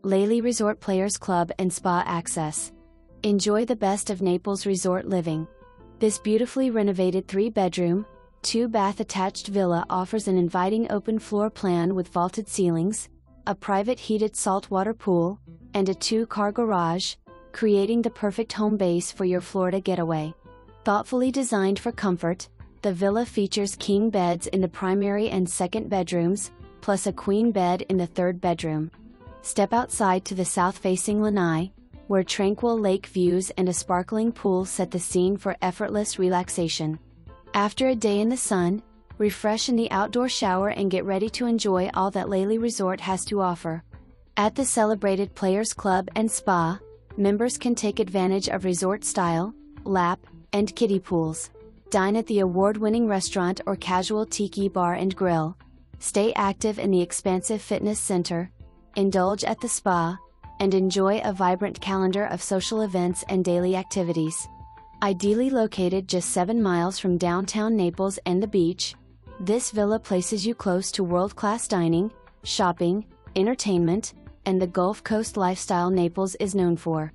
Lely Resort Players Club and Spa Access. Enjoy the best of Naples resort living. This beautifully renovated 3-bedroom, 2-bath attached villa offers an inviting open floor plan with vaulted ceilings, a private heated saltwater pool, and a 2-car garage, creating the perfect home base for your Florida getaway. Thoughtfully designed for comfort, the villa features king beds in the primary and second bedrooms, plus a queen bed in the third bedroom. Step outside to the south-facing lanai, where tranquil lake views and a sparkling pool set the scene for effortless relaxation. After a day in the sun, refresh in the outdoor shower and get ready to enjoy all that Lely Resort has to offer. At the celebrated Players Club and Spa, members can take advantage of resort-style, lap, and kiddie pools. Dine at the award-winning restaurant or casual Tiki Bar and Grill. Stay active in the expansive fitness center, indulge at the spa, and enjoy a vibrant calendar of social events and daily activities. Ideally located just 7 miles from downtown Naples and the beach, this villa places you close to world-class dining, shopping, entertainment, and the Gulf Coast lifestyle Naples is known for.